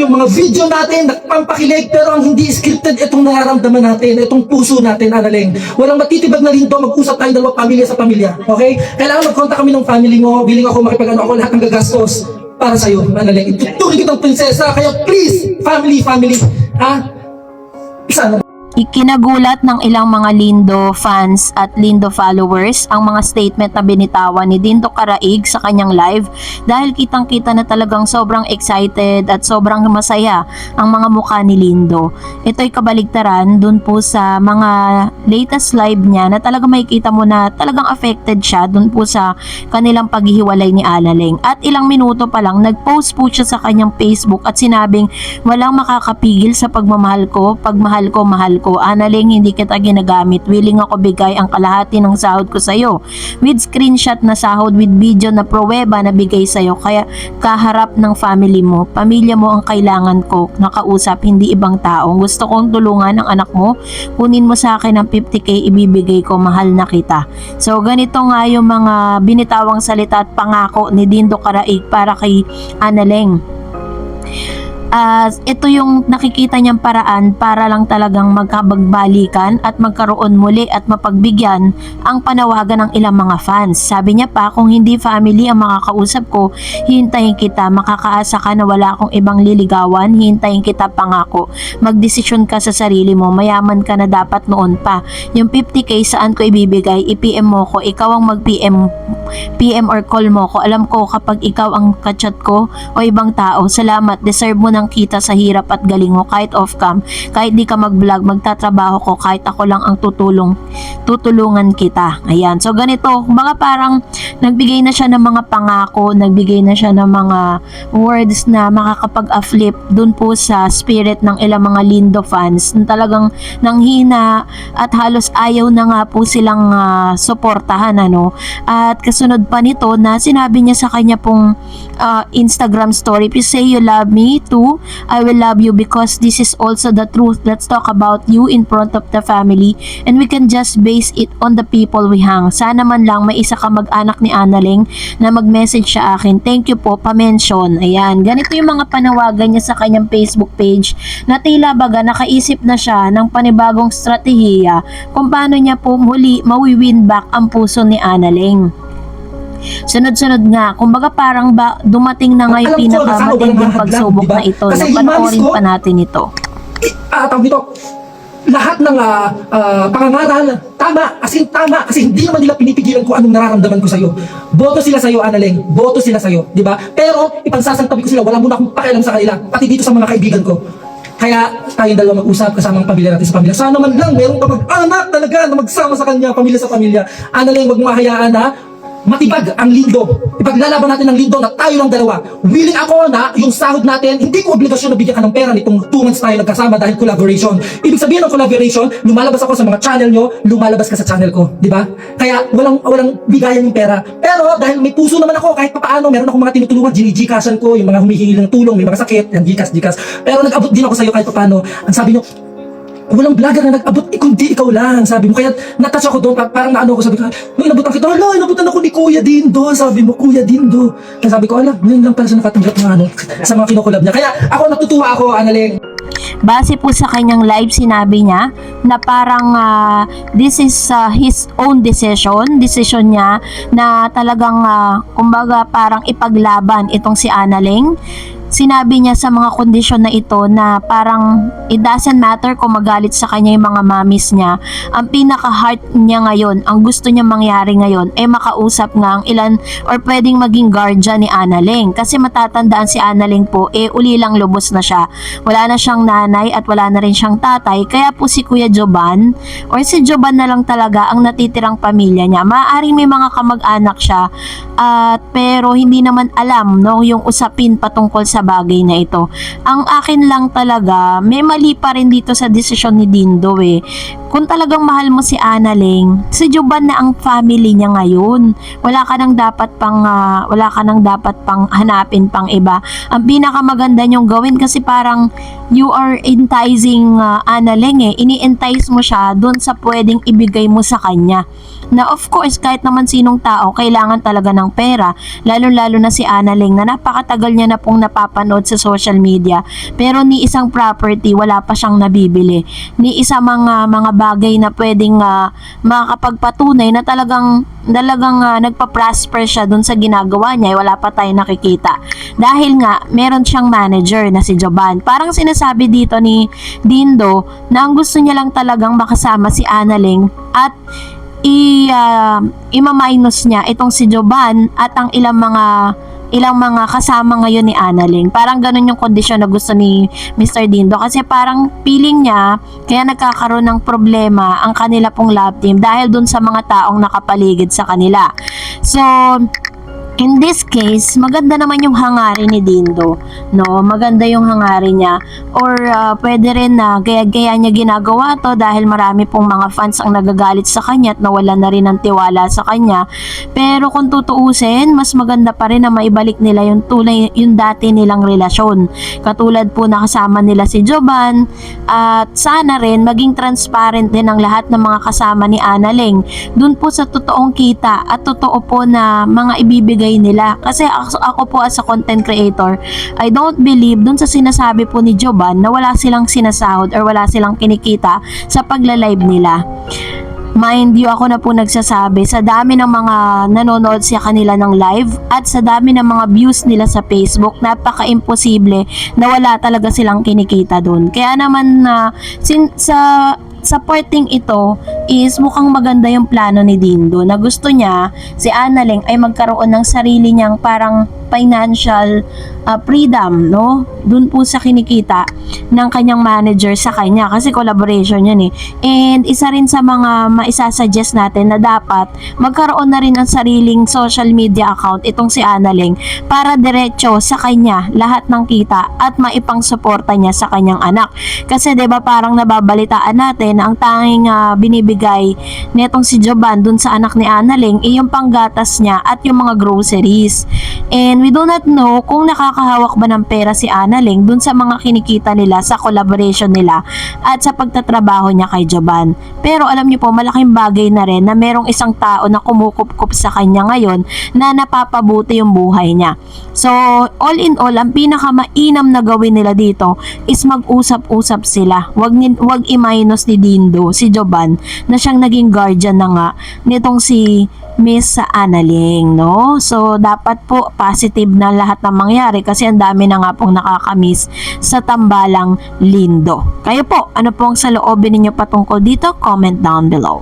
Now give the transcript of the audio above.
yung mga video natin, nagpampakilig, pero ang hindi scripted, itong nararamdaman natin, itong puso natin, Analeng. Walang matitibag na rin to, mag-usap tayong dalawa, pamilya sa pamilya, okay? Kailangan mag-contact kami ng family mo, willing ako makipag-ano ako, lahat ng gagastos para sa'yo, Analeng. Itutuloy kitang prinsesa, kaya please, family, ha? Sana. Ikinagulat ng ilang mga Lindo fans at Lindo followers ang mga statement na binitawan ni Dindo Caraig sa kanyang live dahil kitang-kita na talagang sobrang excited at sobrang masaya ang mga mukha ni Lindo. Ito'y kabaligtaran dun po sa mga latest live niya na talagang makikita mo na talagang affected siya dun po sa kanilang paghihiwalay ni Analeng. At ilang minuto pa lang nag-post po siya sa kanyang Facebook at sinabing walang makakapigil sa pagmamahal ko, pagmahal ko, mahal ko. Analeng, hindi kita ginagamit. Willing ako bigay ang kalahati ng sahod ko sa'yo. With screenshot na sahod, with video na pruweba na bigay sa'yo. Kaya kaharap ng family mo, pamilya mo ang kailangan ko. Nakausap, hindi ibang tao. Gusto kong tulungan ang anak mo. Kunin mo sa akin ang 50k, ibibigay ko. Mahal na kita. So, ganito nga yung mga binitawang salita at pangako ni Dindo Caraig para kay Analeng. Ito yung nakikita niyang paraan para lang talagang magkabagbalikan at magkaroon muli at mapagbigyan ang panawagan ng ilang mga fans. Sabi niya pa, kung hindi family ang makakausap ko, hintayin kita, makakaasa ka na wala akong ibang liligawan, hintayin kita, pangako. Magdesisyon ka sa sarili mo, mayaman ka na dapat noon pa. Yung 50k saan ko ibibigay, i-PM mo ko, ikaw ang mag-PM or call mo ko. Alam ko kapag ikaw ang kachat ko o ibang tao, salamat, deserve mo ng kita sa hirap at galing mo kahit off-cam, kahit di ka mag-vlog, magtatrabaho ko, kahit ako lang ang tutulungan kita. Ayan, so ganito, mga parang nagbigay na siya ng mga pangako, nagbigay na siya ng mga words na makakapag-uplift dun po sa spirit ng ilang mga Lindo fans na talagang nanghina at halos ayaw na nga po silang suportahan, ano. At kasunod pa nito na sinabi niya sa kanya pong Instagram story, if you say you love me too, I will love you because this is also the truth. Let's talk about you in front of the family and we can just base it on the people we hang. Sana man lang may isa ka mag-anak ni Analeng na mag-message sa akin. Thank you po, pa-mention. Ayan, ganito yung mga panawagan niya sa kanyang Facebook page na tila baga nakaisip na siya ng panibagong strategiya kung paano niya po muli mawi-win back ang puso ni Analeng. Sunod-sunod nga, kumbaga parang dumating na nga yung pinakamatinding pagsubok na ito, na panoorin pa natin ito. Tawag dito, lahat ng pangangaral, tama, kasi hindi naman nila pinipigilan kung anong nararamdaman ko sa'yo. Boto sila sa'yo, Analeng, boto sila sa'yo, di ba? Pero ipagsasantabi ko sila, wala muna akong pakialam sa kanila, pati dito sa mga kaibigan ko. Kaya tayong dalawa mag-usap kasama ang pamilya natin sa pamilya. Sana man lang, meron ka mag-anak talaga na magsama sa kanya, pamilya sa pamilya. Analeng, wag mo mahayaan na matibag ang Lindo. Ipaglalaban natin ang Lindo na tayo lang dalawa. Willing ako na yung sahod natin, hindi ko obligasyon na bigyan ka ng pera nitong 2 months tayo nagkasama dahil collaboration. Ibig sabihin ng collaboration, lumalabas ako sa mga channel nyo, lumalabas ka sa channel ko, di ba? Kaya walang bigayan yung pera. Pero dahil may puso naman ako, kahit papaano, meron akong mga tinutulungan, ginigcasan ko, yung mga humihingi ng tulong, may mga sakit, yan, gikas. Pero nag-abot din ako sa iyo kahit papaano. Ang sabi nyo, walang vlogger na nag-abot, kundi ikaw lang, sabi mo. Kaya natouch ako doon, parang naano ako, sabi ko, nung inabutan kita, inabutan ako ni Kuya Dindo, sabi mo, Kuya Dindo. Kaya sabi ko, ngayon lang pala siya nakatanggap ng sa mga kinukulab niya. Kaya ako, natutuwa ako, Analeng. Base po sa kanyang live, sinabi niya na parang this is his own decision niya na talagang kumbaga parang ipaglaban itong si Analeng. Sinabi niya sa mga kondisyon na ito na parang it doesn't matter kung magalit sa kanya yung mga mamis niya. Ang pinaka-heart niya ngayon, ang gusto niya mangyari ngayon ay makausap nga ang ilan or pwedeng maging guardian ni Analeng. Kasi matatandaan si Analeng po, ulilang lubos na siya. Wala na siyang nanay at wala na rin siyang tatay. Kaya po si Kuya Joban or si Joban na lang talaga ang natitirang pamilya niya. Maaaring may mga kamag-anak siya pero hindi naman alam yung usapin patungkol sa bagay na ito. Ang akin lang talaga, may mali pa rin dito sa desisyon ni Dindo. kung talagang mahal mo si Annalyn, si Joban na ang family niya ngayon. Wala ka nang dapat pang hanapin pang iba. Ang pinakamaganda niyong gawin kasi parang you are enticing Annalyn Ini-entice mo siya doon sa pwedeng ibigay mo sa kanya. Na of course, kahit naman sinong tao, kailangan talaga ng pera. Lalo-lalo na si Annalyn na napakatagal niya na pong napapanood sa social media. Pero ni isang property, wala pa siyang nabibili. Ni isa mga bagay na pwedeng makakapagpatunay na talagang nagpa-prosper siya dun sa ginagawa niya, wala pa tayong nakikita. Dahil nga, meron siyang manager na si Joban. Parang sinasabi dito ni Dindo na ang gusto niya lang talagang makasama si Annalyn at i-minus niya itong si Joban at ang ilang mga kasama ngayon ni Annalyn. Parang ganun yung kondisyon na gusto ni Mr. Dindo kasi parang feeling niya kaya nagkakaroon ng problema ang kanila pong love team dahil dun sa mga taong nakapaligid sa kanila. So, in this case, maganda naman yung hangarin ni Dindo, no? Maganda yung hangarin niya. Or pwede rin na gaya-gaya niya ginagawa to dahil marami pong mga fans ang nagagalit sa kanya at nawala na rin ng tiwala sa kanya. Pero kung tutuusin, mas maganda pa rin na maibalik nila yung dati nilang relasyon. Katulad po na kasama nila si Joban at sana rin maging transparent din ang lahat ng mga kasama ni Annalyn. Dun po sa totoong kita at totoo po na mga ibibigay nila. Kasi ako po as a content creator, I don't believe dun sa sinasabi po ni Joban na wala silang sinasahod or wala silang kinikita sa pagla-live nila. Mind you, ako na po nagsasabi, sa dami ng mga nanonood sa kanila ng live at sa dami ng mga views nila sa Facebook, napaka-imposible na wala talaga silang kinikita doon. Kaya naman sa parting ito is mukhang maganda yung plano ni Dindo na gusto niya si Annalyn ay magkaroon ng sarili niyang parang financial freedom, no? Dun po sa kinikita ng kanyang manager sa kanya kasi collaboration yan And isa rin sa mga maisasuggest natin na dapat magkaroon na rin ng sariling social media account itong si Annalyn para diretso sa kanya lahat ng kita at maipang suporta niya sa kanyang anak. Kasi 'di ba parang nababalitaan natin na ang tanging binibigay netong si Joban dun sa anak ni Annalyn ay yung panggatas niya at yung mga groceries. And we do not know kung nakakahawak ba ng pera si Annalyn dun sa mga kinikita nila sa collaboration nila at sa pagtatrabaho niya kay Joban. Pero alam niyo po, malaking bagay na rin na merong isang tao na kumukup-kup sa kanya ngayon na napapabuti yung buhay niya. So, all in all, ang pinakamainam na gawin nila dito is mag-usap-usap sila. Wag i-minus ni Dindo, si Joban, na siyang naging guardian na nga nitong si Miss Annalyn, no? So, dapat po positive na lahat ng mangyari kasi ang dami na nga pong nakakamiss sa tambalang Lindo. Kayo po, ano po ang saloobin ninyo patungkol dito? Comment down below.